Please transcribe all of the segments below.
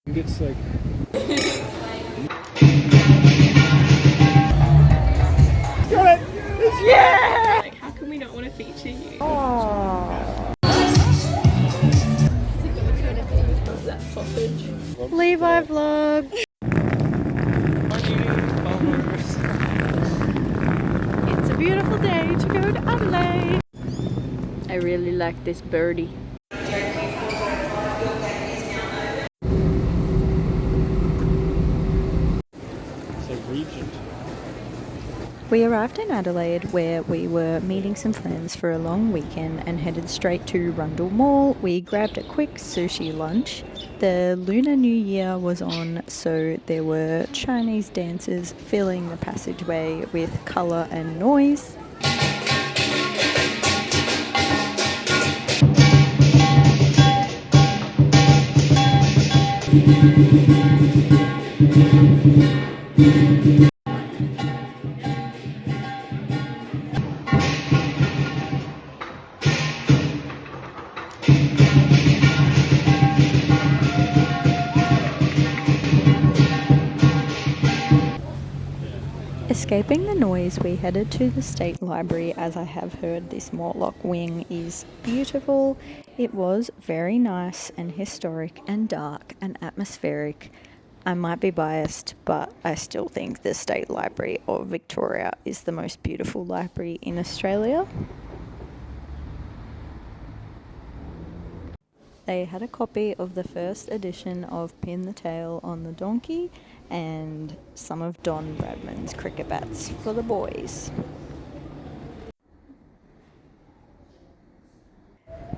It's like... Got it! Yeah! Like, how can we not want to feature you? Aww. That sausage. Levi vlog. It's a beautiful day to go to Adelaide. I really like this birdie. We arrived in Adelaide where we were meeting some friends for a long weekend and headed straight to Rundle Mall. We grabbed a quick sushi lunch. The Lunar New Year was on, so there were Chinese dancers filling the passageway with colour and noise. Escaping the noise, we headed to the State Library, as I have heard this Mortlock wing is beautiful. It was very nice and historic and dark and atmospheric. I might be biased, but I still think the State Library of Victoria is the most beautiful library in Australia. They had a copy of the first edition of Pin the Tail on the Donkey and some of Don Bradman's cricket bats for the boys.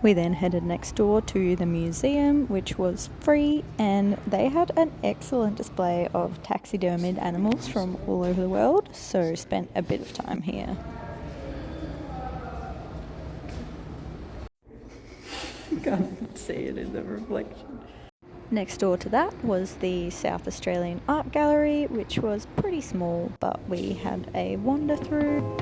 We then headed next door to the museum, which was free, and they had an excellent display of taxidermied animals from all over the world, so spent a bit of time here. Can't see it in the reflection. Next door to that was the South Australian Art Gallery, which was pretty small, but we had a wander through.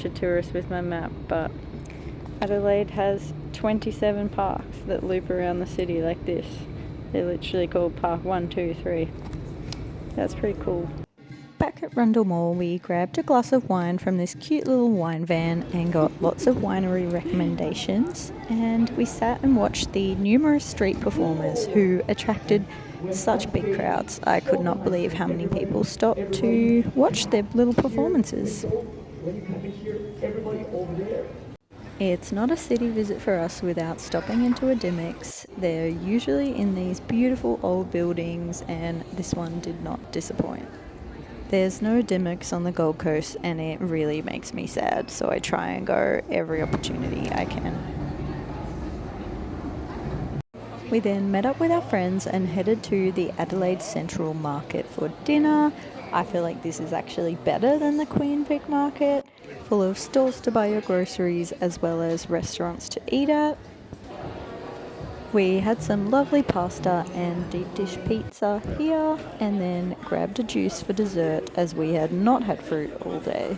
A tourist with my map, but Adelaide has 27 parks that loop around the city like this. They're literally called Park 1, 2, 3. That's pretty cool. Back at Rundle Mall, we grabbed a glass of wine from this cute little wine van and got lots of winery recommendations, and we sat and watched the numerous street performers who attracted such big crowds. I could not believe how many people stopped to watch their little performances. It's not a city visit for us without stopping into a Dimmicks. They're usually in these beautiful old buildings, and this one did not disappoint. There's no Dimmicks on the Gold Coast, and it really makes me sad, so I try and go every opportunity I can. We then met up with our friends and headed to the Adelaide Central Market for dinner. I feel like this is actually better than the Queen Vic Market, full of stalls to buy your groceries as well as restaurants to eat at. We had some lovely pasta and deep dish pizza here, and then grabbed a juice for dessert as we had not had fruit all day.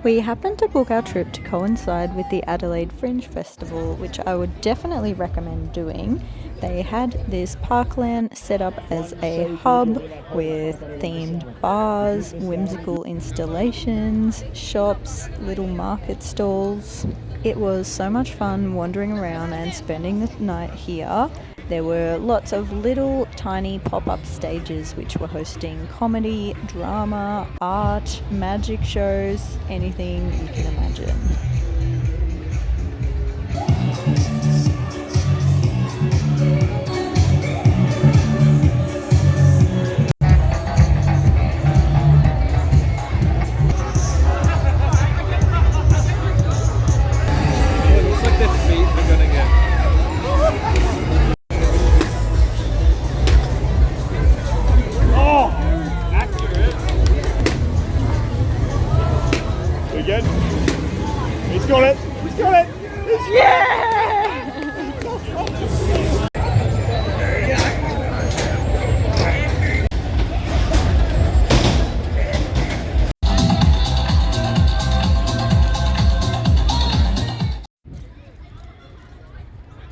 We happened to book our trip to coincide with the Adelaide Fringe Festival, which I would definitely recommend doing. They had this parkland set up as a hub with themed bars, whimsical installations, shops, little market stalls. It was so much fun wandering around and spending the night here. There were lots of little tiny pop-up stages which were hosting comedy, drama, art, magic shows, anything you can imagine.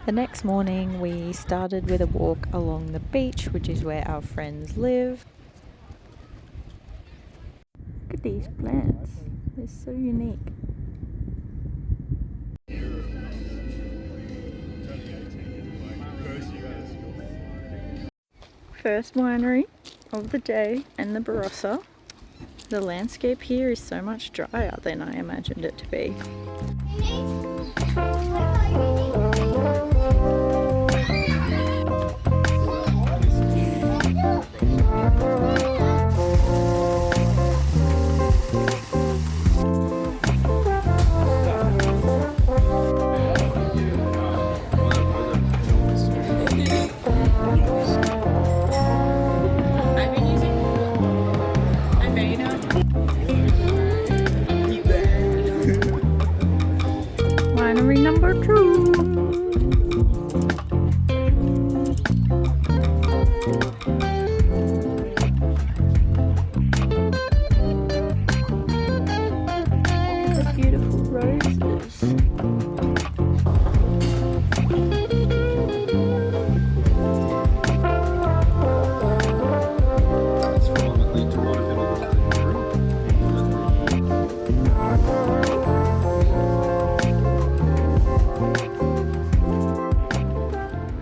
The next morning we started with a walk along the beach, which is where our friends live. Look at these plants, they're so unique. First winery of the day and the Barossa. The landscape here is so much drier than I imagined it to be. Winery number 2. The beautiful roses.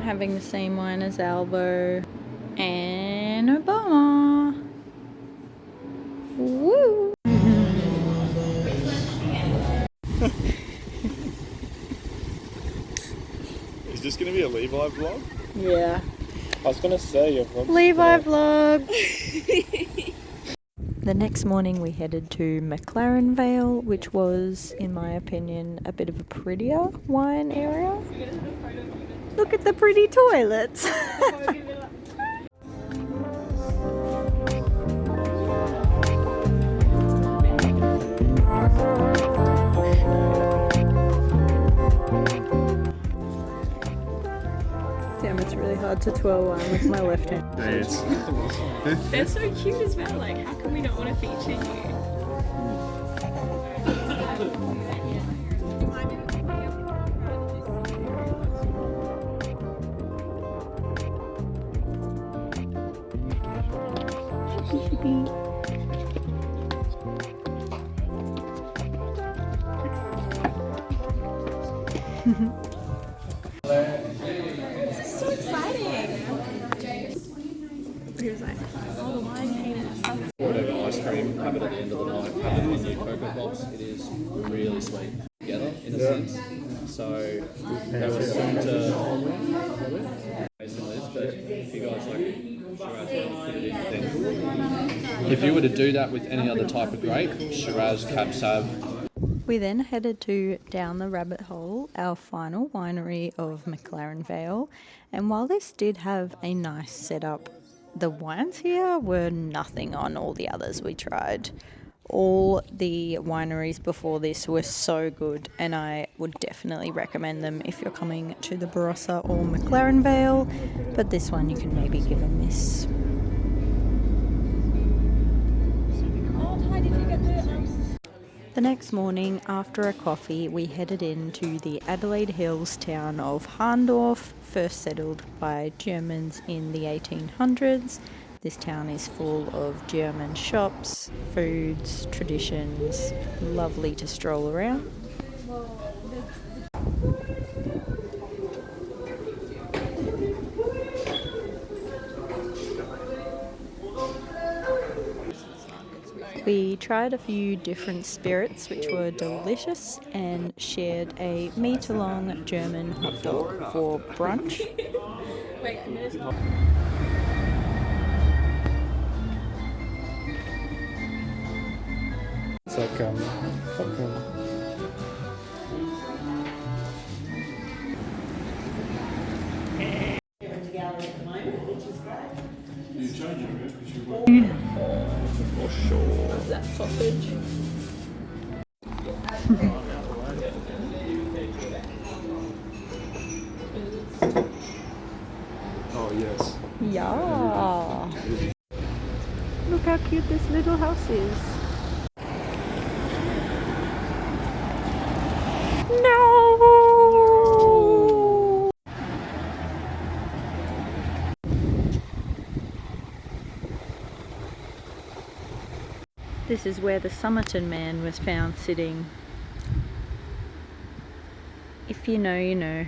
Having the same wine as Albo and Obama. Woo! Is this going to be a Levi vlog? Yeah. I was going to say your vlog. Levi vlog! The next morning we headed to McClaren Vale, which was, in my opinion, a bit of a prettier wine area. Look at the pretty toilets! Damn, it's really hard to twirl wine with my left hand. Yes. They're so cute as well. Like, how can we not want to feature you? This is so exciting. He was like, oh, the wine painted. Whatever ice cream, have it at the end of the night, have it in your cocoa pops. It is really sweet together in a sense. So they were soon to based on this, but if you guys like Shiraz, put it in. If you were to do that with any other type of grape, Shiraz, Cab Sav. We then headed to Down the Rabbit Hole, our final winery of McClaren Vale, and while this did have a nice setup, the wines here were nothing on all the others we tried. All the wineries before this were so good, and I would definitely recommend them if you're coming to the Barossa or McClaren Vale, but this one you can maybe give a miss. The next morning, after a coffee, we headed into the Adelaide Hills town of Hahndorf, first settled by Germans in the 1800s. This town is full of German shops, foods, traditions, lovely to stroll around. We tried a few different spirits which were delicious and shared a meter-long German hot dog for brunch. Wait, a minute. It's like popcorn. For sure. That sausage. Oh yes. Yeah. Look how cute this little house is. No. This is where the Somerton man was found sitting. If you know, you know.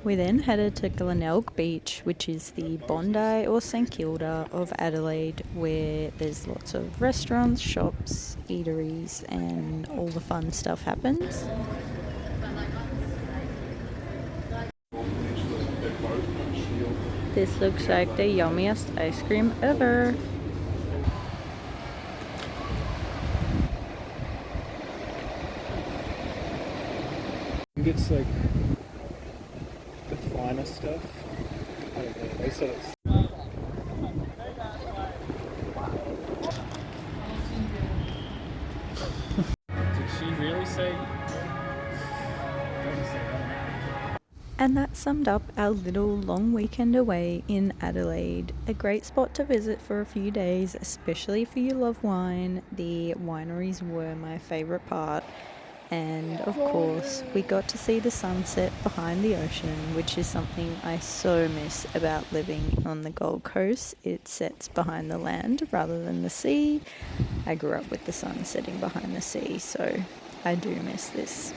We then headed to Glenelg Beach, which is the Bondi or St Kilda of Adelaide, where there's lots of restaurants, shops, eateries, and all the fun stuff happens. This looks like the yummiest ice cream ever. I think it's like the finest stuff. I don't know. They said it's. Did she really say? And that summed up our little long weekend away in Adelaide. A great spot to visit for a few days, especially if you love wine. The wineries were my favourite part. And of course, we got to see the sunset behind the ocean, which is something I so miss about living on the Gold Coast. It sets behind the land rather than the sea. I grew up with the sun setting behind the sea, so I do miss this.